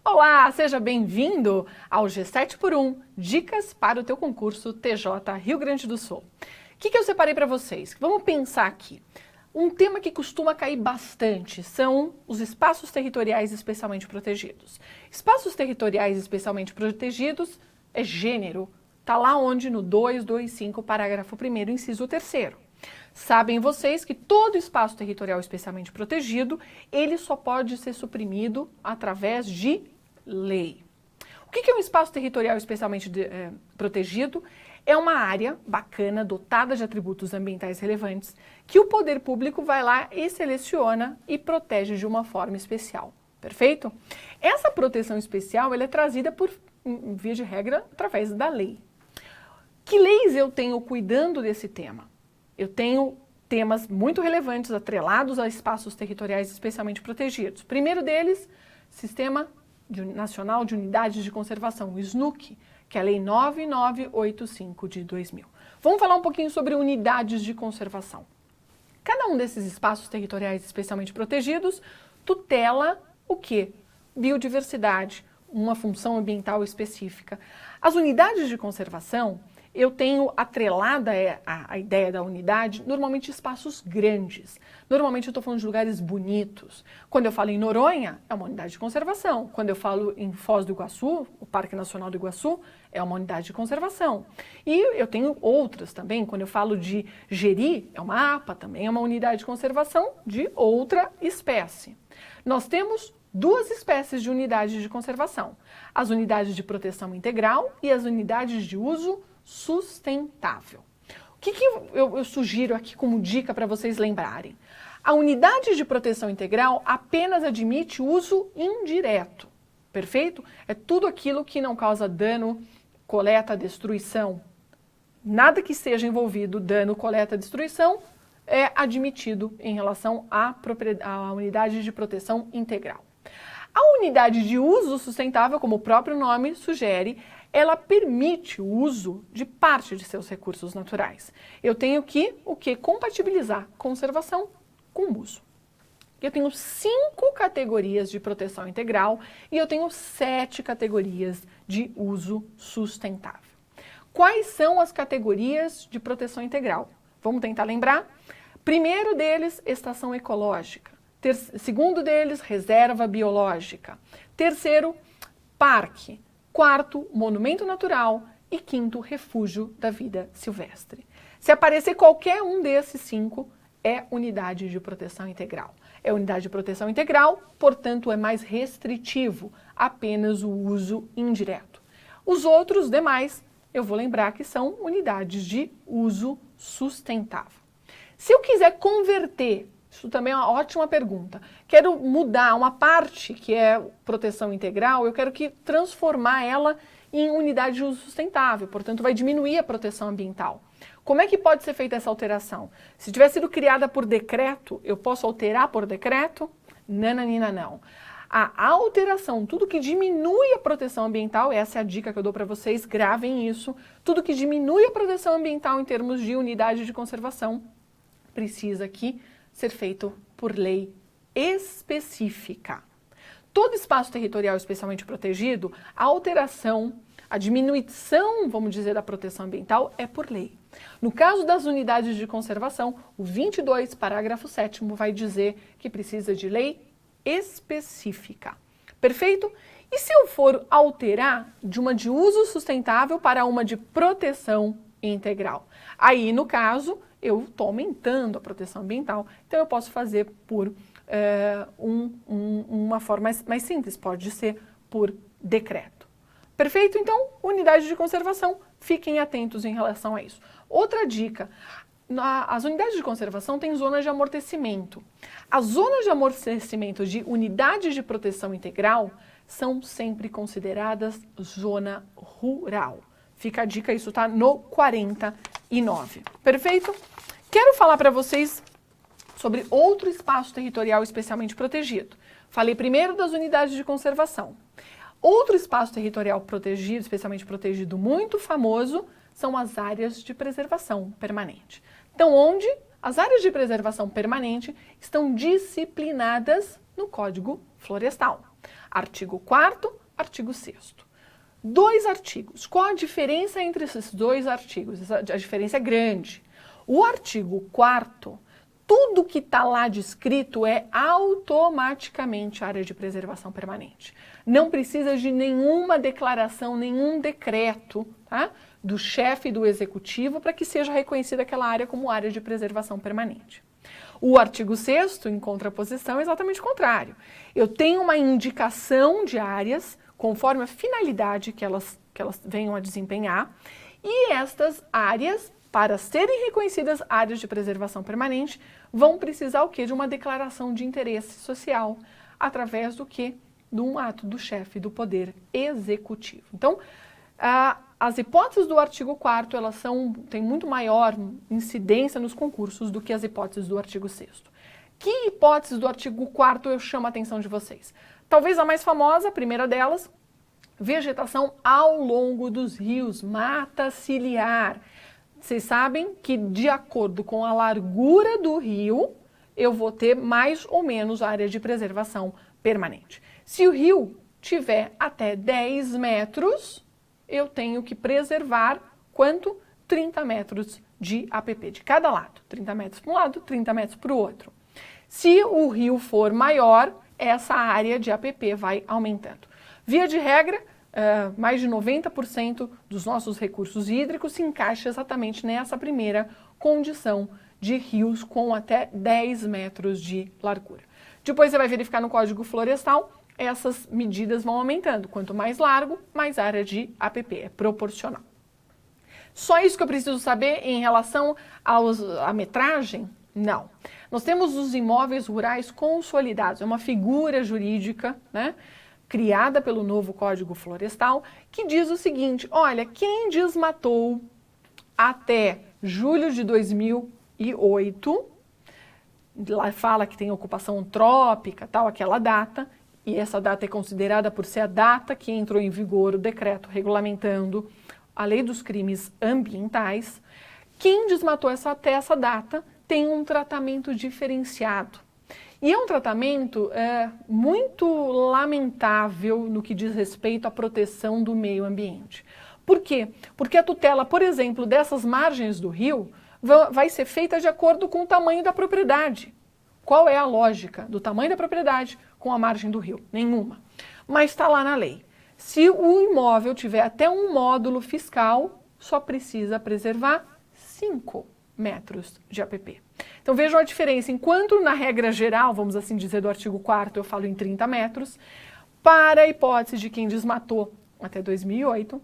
Olá, seja bem-vindo ao G7x1, dicas para o teu concurso TJ Rio Grande do Sul. O que eu separei para vocês? Vamos pensar aqui. Um tema que costuma cair bastante são os espaços territoriais especialmente protegidos. Espaços territoriais especialmente protegidos é gênero. Está lá onde no 225, parágrafo 1º, inciso 3º. Sabem vocês que todo espaço territorial especialmente protegido, ele só pode ser suprimido através de lei. O que é um espaço territorial especialmente protegido? É uma área bacana, dotada de atributos ambientais relevantes, que o poder público vai lá e seleciona e protege de uma forma especial. Perfeito? Essa proteção especial ela é trazida por, via de regra, através da lei. Que leis eu tenho cuidando desse tema? Eu tenho temas muito relevantes atrelados a espaços territoriais especialmente protegidos. O primeiro deles, Sistema Nacional de Unidades de Conservação, o SNUC, que é a Lei 9985 de 2000. Vamos falar um pouquinho sobre unidades de conservação. Cada um desses espaços territoriais especialmente protegidos tutela o quê? Biodiversidade, uma função ambiental específica. As unidades de conservação, eu tenho atrelada a ideia da unidade, normalmente espaços grandes. Normalmente eu estou falando de lugares bonitos. Quando eu falo em Noronha, é uma unidade de conservação. Quando eu falo em Foz do Iguaçu, o Parque Nacional do Iguaçu, é uma unidade de conservação. E eu tenho outras também. Quando eu falo de Jeri, é uma APA, também é uma unidade de conservação de outra espécie. Nós temos duas espécies de unidades de conservação. As unidades de proteção integral e as unidades de uso sustentável. O que eu sugiro aqui como dica para vocês lembrarem? A unidade de proteção integral apenas admite uso indireto, perfeito? É tudo aquilo que não causa dano, coleta, destruição. Nada que seja envolvido dano, coleta, destruição é admitido em relação à unidade de proteção integral. A unidade de uso sustentável, como o próprio nome sugere, ela permite o uso de parte de seus recursos naturais. Eu tenho que, compatibilizar conservação com uso. Eu tenho 5 categorias de proteção integral e eu tenho 7 categorias de uso sustentável. Quais são as categorias de proteção integral? Vamos tentar lembrar? Primeiro deles, estação ecológica. Segundo deles, reserva biológica. Terceiro, parque. Quarto, monumento natural. E quinto, refúgio da vida silvestre. Se aparecer qualquer um desses 5, é unidade de proteção integral. É unidade de proteção integral, portanto, é mais restritivo, apenas o uso indireto. Os outros demais, eu vou lembrar que são unidades de uso sustentável. Se eu quiser converter, isso também é uma ótima pergunta, quero mudar uma parte que é proteção integral, eu quero transformar ela em unidade de uso sustentável, portanto vai diminuir a proteção ambiental. Como é que pode ser feita essa alteração? Se tiver sido criada por decreto, eu posso alterar por decreto? Nananina não. A alteração, tudo que diminui a proteção ambiental, essa é a dica que eu dou para vocês, gravem isso, tudo que diminui a proteção ambiental em termos de unidade de conservação, precisa aqui ser feito por lei específica. Todo espaço territorial especialmente protegido, a alteração, a diminuição, vamos dizer, da proteção ambiental é por lei. No caso das unidades de conservação, o 22, parágrafo 7º, vai dizer que precisa de lei específica. Perfeito? E se eu for alterar de uma de uso sustentável para uma de proteção integral? Aí, no caso, eu estou aumentando a proteção ambiental, então eu posso fazer por uma forma mais simples, pode ser por decreto. Perfeito? Então, unidade de conservação, fiquem atentos em relação a isso. Outra dica, as unidades de conservação têm zonas de amortecimento. As zonas de amortecimento de unidades de proteção integral são sempre consideradas zona rural. Fica a dica, isso está no 49. Perfeito? Quero falar para vocês sobre outro espaço territorial especialmente protegido. Falei primeiro das unidades de conservação. Outro espaço territorial protegido, especialmente protegido, muito famoso, são as áreas de preservação permanente. Então, onde As áreas de preservação permanente estão disciplinadas no Código Florestal. Artigo 4º, artigo 6º. 2 artigos. Qual a diferença entre esses 2 artigos? A diferença é grande. O artigo 4º, tudo que está lá descrito é automaticamente área de preservação permanente. Não precisa de nenhuma declaração, nenhum decreto, tá, do chefe do executivo para que seja reconhecida aquela área como área de preservação permanente. O artigo 6º, em contraposição, é exatamente o contrário. Eu tenho uma indicação de áreas conforme a finalidade que elas venham a desempenhar, e estas áreas, para serem reconhecidas áreas de preservação permanente, vão precisar o quê? De uma declaração de interesse social, através do quê? De um ato do chefe do Poder Executivo. Então, as hipóteses do artigo 4º, elas têm muito maior incidência nos concursos do que as hipóteses do artigo 6º. Que hipóteses do artigo 4º eu chamo a atenção de vocês? Talvez a mais famosa, a primeira delas, vegetação ao longo dos rios, mata ciliar. Vocês sabem que, de acordo com a largura do rio, eu vou ter mais ou menos área de preservação permanente. Se o rio tiver até 10 metros, eu tenho que preservar quanto? 30 metros de APP de cada lado. 30 metros para um lado, 30 metros para o outro. Se o rio for maior, essa área de APP vai aumentando. Via de regra, mais de 90% dos nossos recursos hídricos se encaixa exatamente nessa primeira condição de rios com até 10 metros de largura. Depois você vai verificar no Código Florestal, essas medidas vão aumentando. Quanto mais largo, mais área de APP, é proporcional. Só isso que eu preciso saber em relação à metragem? Não. Nós temos os imóveis rurais consolidados, é uma figura jurídica, né, criada pelo novo Código Florestal, que diz o seguinte: olha, quem desmatou até julho de 2008, lá fala que tem ocupação antrópica, tal, aquela data, e essa data é considerada por ser a data que entrou em vigor o decreto regulamentando a lei dos crimes ambientais. Quem desmatou até essa data tem um tratamento diferenciado. E é um tratamento muito lamentável no que diz respeito à proteção do meio ambiente. Por quê? Porque a tutela, por exemplo, dessas margens do rio vai ser feita de acordo com o tamanho da propriedade. Qual é a lógica do tamanho da propriedade com a margem do rio? Nenhuma. Mas está lá na lei. Se o imóvel tiver até um módulo fiscal, só precisa preservar 5 metros de APP. Então vejam a diferença. Enquanto na regra geral, vamos assim dizer, do artigo 4º eu falo em 30 metros, para a hipótese de quem desmatou até 2008,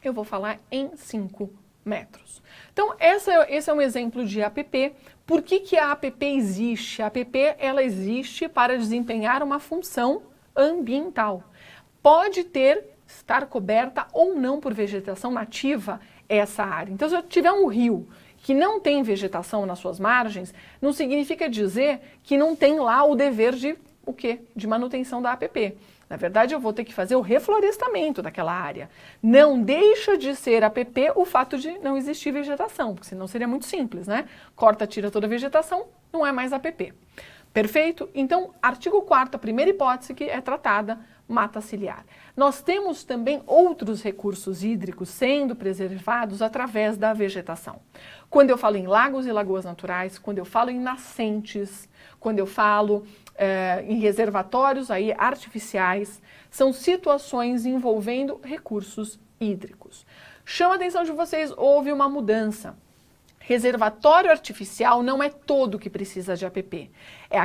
eu vou falar em 5 metros. Então esse é um exemplo de APP. Por que a APP existe? A APP ela existe para desempenhar uma função ambiental. Pode estar coberta ou não por vegetação nativa essa área. Então se eu tiver um rio que não tem vegetação nas suas margens, não significa dizer que não tem lá o dever de o quê? De manutenção da APP. Na verdade, eu vou ter que fazer o reflorestamento daquela área. Não deixa de ser APP o fato de não existir vegetação, porque senão seria muito simples, né? Corta, tira toda a vegetação, não é mais APP. Perfeito? Então, artigo 4º, a primeira hipótese que é tratada, mata ciliar. Nós temos também outros recursos hídricos sendo preservados através da vegetação. Quando eu falo em lagos e lagoas naturais, quando eu falo em nascentes, quando eu falo em reservatórios aí artificiais, são situações envolvendo recursos hídricos. Chama a atenção de vocês, houve uma mudança. Reservatório artificial não é todo que precisa de APP. É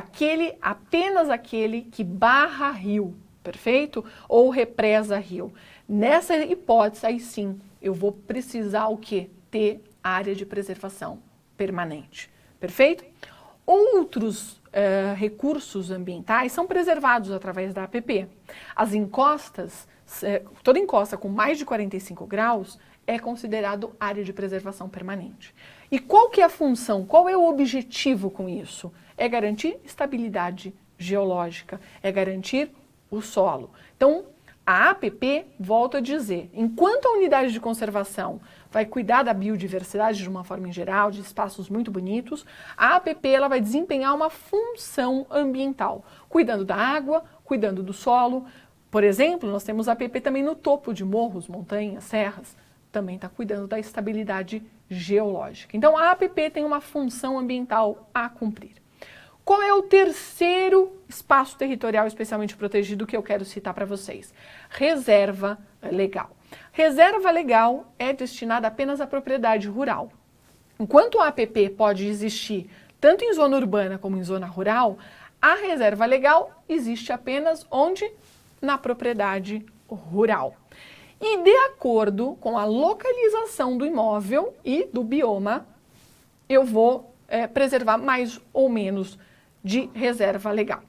apenas aquele que barra rio, perfeito? Ou represa rio. Nessa hipótese, aí sim, eu vou precisar o quê? Ter área de preservação permanente, perfeito? Outros recursos ambientais são preservados através da APP. As encostas, toda encosta com mais de 45 graus é considerado área de preservação permanente. E qual que é a função, qual é o objetivo com isso? É garantir estabilidade geológica, é garantir o solo. Então, A APP, volto a dizer, enquanto a unidade de conservação vai cuidar da biodiversidade de uma forma em geral, de espaços muito bonitos, a APP ela vai desempenhar uma função ambiental, cuidando da água, cuidando do solo. Por exemplo, nós temos a APP também no topo de morros, montanhas, serras, também está cuidando da estabilidade geológica. Então, a APP tem uma função ambiental a cumprir. Qual é o terceiro espaço territorial especialmente protegido que eu quero citar para vocês? Reserva legal. Reserva legal é destinada apenas à propriedade rural. Enquanto a APP pode existir tanto em zona urbana como em zona rural, a reserva legal existe apenas onde? Na propriedade rural. E de acordo com a localização do imóvel e do bioma, eu vou preservar mais ou menos de reserva legal.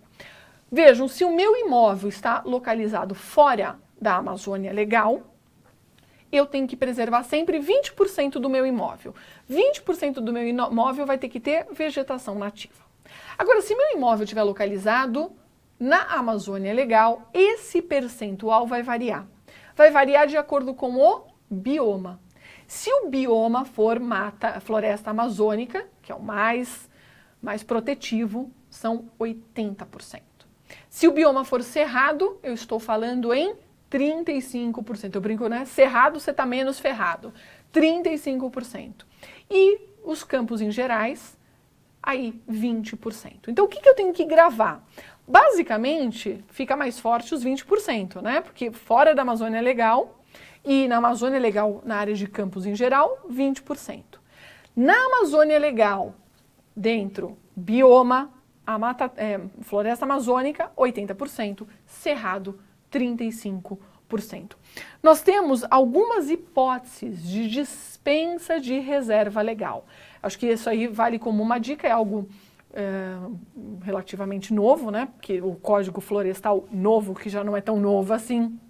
Vejam, se o meu imóvel está localizado fora da Amazônia Legal, eu tenho que preservar sempre 20% do meu imóvel. 20% do meu imóvel vai ter que ter vegetação nativa. Agora, se meu imóvel estiver localizado na Amazônia Legal, esse percentual vai variar. Vai variar de acordo com o bioma. Se o bioma for floresta amazônica, que é o mais protetivo, são 80%. Se o bioma for cerrado, eu estou falando em 35%. Eu brinco, né? Cerrado, você está menos ferrado. 35%. E os campos em gerais, aí 20%. Então, o que eu tenho que gravar? Basicamente, fica mais forte os 20%, né? Porque fora da Amazônia Legal e na Amazônia Legal, na área de campos em geral, 20%. Na Amazônia Legal, dentro bioma, floresta amazônica, 80%, cerrado, 35%. Nós temos algumas hipóteses de dispensa de reserva legal. Acho que isso aí vale como uma dica, é algo relativamente novo, né? Porque o Código Florestal novo, que já não é tão novo assim,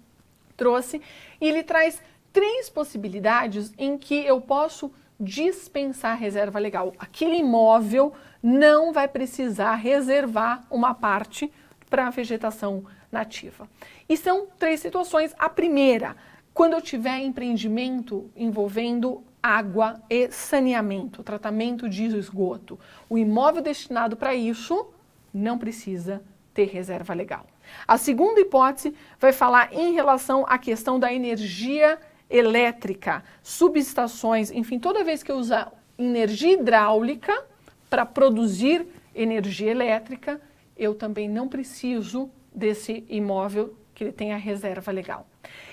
trouxe, e ele traz 3 possibilidades em que eu posso dispensar reserva legal. Aquele imóvel não vai precisar reservar uma parte para a vegetação nativa. E são 3 situações. A primeira, quando eu tiver empreendimento envolvendo água e saneamento, tratamento de esgoto. O imóvel destinado para isso não precisa ter reserva legal. A segunda hipótese vai falar em relação à questão da energia elétrica, subestações, enfim, toda vez que eu usar energia hidráulica para produzir energia elétrica, eu também não preciso desse imóvel que ele tenha reserva legal.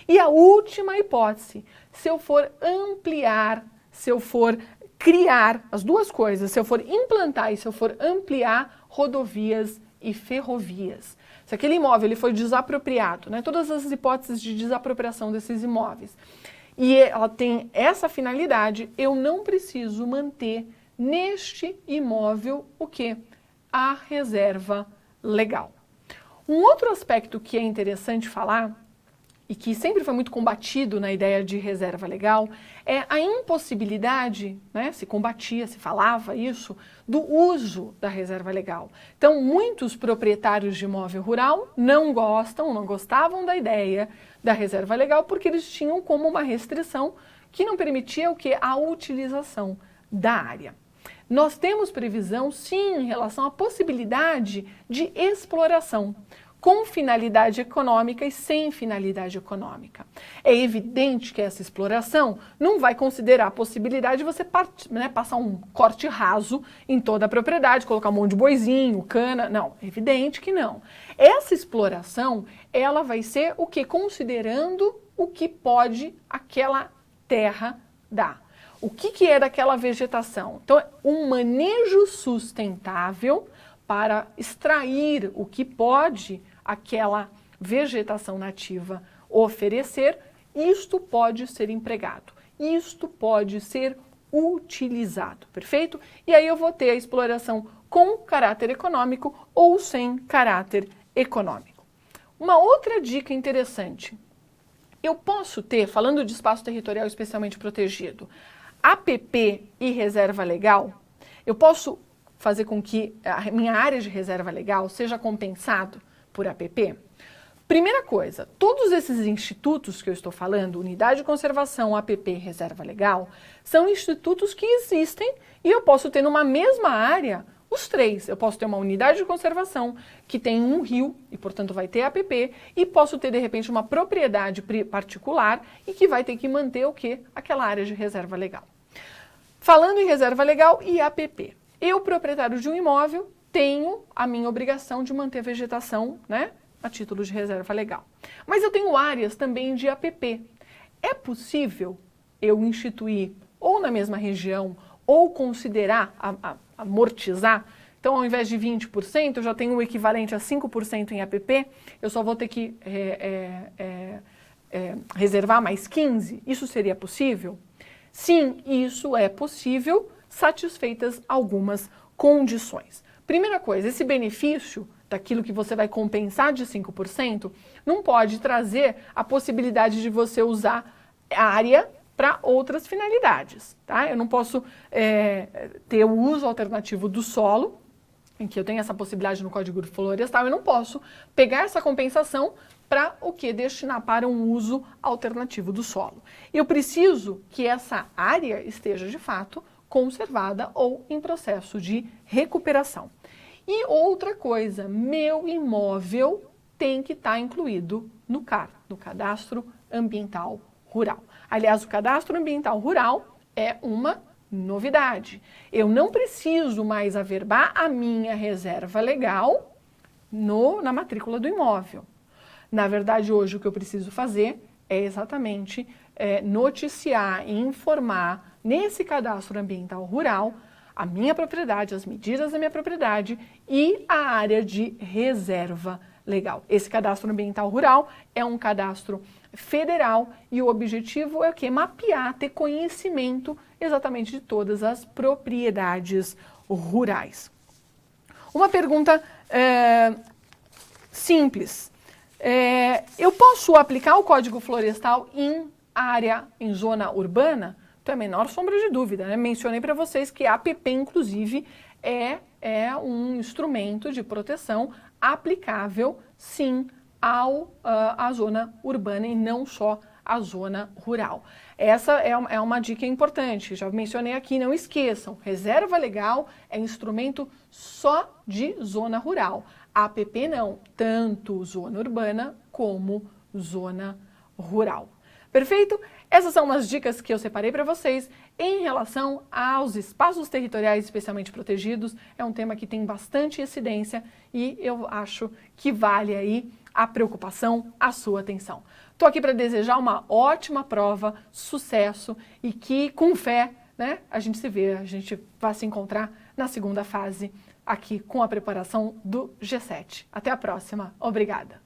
E a última hipótese, se eu for ampliar, se eu for criar, as duas coisas, se eu for implantar e se eu for ampliar rodovias e ferrovias. Se aquele imóvel ele foi desapropriado, né, todas as hipóteses de desapropriação desses imóveis, e ela tem essa finalidade, eu não preciso manter neste imóvel o quê? A reserva legal. Um outro aspecto que é interessante falar, e que sempre foi muito combatido na ideia de reserva legal, é a impossibilidade, né, se combatia, se falava isso, do uso da reserva legal. Então, muitos proprietários de imóvel rural não gostavam da ideia da reserva legal, porque eles tinham como uma restrição que não permitia o quê? A utilização da área. Nós temos previsão, sim, em relação à possibilidade de exploração, com finalidade econômica e sem finalidade econômica. É evidente que essa exploração não vai considerar a possibilidade de você passar um corte raso em toda a propriedade, colocar um monte de boizinho, cana, não, é evidente que não. Essa exploração, ela vai ser o que? Considerando o que pode aquela terra dar. O que é daquela vegetação? Então, um manejo sustentável para extrair o que pode aquela vegetação nativa oferecer, isto pode ser empregado, isto pode ser utilizado, perfeito? E aí eu vou ter a exploração com caráter econômico ou sem caráter econômico. Uma outra dica interessante, eu posso ter, falando de espaço territorial especialmente protegido, APP e reserva legal, eu posso fazer com que a minha área de reserva legal seja compensado por APP? Primeira coisa, todos esses institutos que eu estou falando, Unidade de Conservação, APP, Reserva Legal, são institutos que existem e eu posso ter numa mesma área os três. Eu posso ter uma unidade de conservação que tem um rio e, portanto, vai ter APP, e posso ter, de repente, uma propriedade particular e que vai ter que manter o quê? Aquela área de reserva legal. Falando em reserva legal e APP, eu, proprietário de um imóvel, tenho a minha obrigação de manter a vegetação, né, a título de reserva legal. Mas eu tenho áreas também de APP. É possível eu instituir, ou na mesma região, ou considerar, amortizar, então ao invés de 20%, eu já tenho o equivalente a 5% em APP, eu só vou ter que reservar mais 15%? Isso seria possível? Sim, isso é possível, satisfeitas algumas condições. Primeira coisa, esse benefício daquilo que você vai compensar de 5%, não pode trazer a possibilidade de você usar a área para outras finalidades, tá? Eu não posso ter o uso alternativo do solo, em que eu tenho essa possibilidade no Código Florestal, eu não posso pegar essa compensação para o que? Destinar para um uso alternativo do solo. Eu preciso que essa área esteja, de fato, conservada ou em processo de recuperação. E outra coisa, meu imóvel tem que estar incluído no CAR, no Cadastro Ambiental Rural. Aliás, o Cadastro Ambiental Rural é uma novidade. Eu não preciso mais averbar a minha reserva legal na matrícula do imóvel. Na verdade, hoje o que eu preciso fazer é exatamente noticiar e informar nesse Cadastro Ambiental Rural a minha propriedade, as medidas da minha propriedade e a área de reserva legal. Esse Cadastro Ambiental Rural é um cadastro federal e o objetivo é o quê? Mapear, ter conhecimento exatamente de todas as propriedades rurais. Uma pergunta simples. Eu posso aplicar o Código Florestal em zona urbana? Então, é a menor sombra de dúvida, né? Mencionei para vocês que a APP, inclusive, é um instrumento de proteção aplicável, sim, à zona urbana e não só à zona rural. Essa é uma dica importante, já mencionei aqui, não esqueçam, reserva legal é instrumento só de zona rural. APP não, tanto zona urbana como zona rural. Perfeito? Essas são umas dicas que eu separei para vocês em relação aos espaços territoriais especialmente protegidos. É um tema que tem bastante incidência e eu acho que vale aí a preocupação, a sua atenção. Estou aqui para desejar uma ótima prova, sucesso e que com fé, né, a gente vai se encontrar na segunda fase aqui com a preparação do G7. Até a próxima. Obrigada.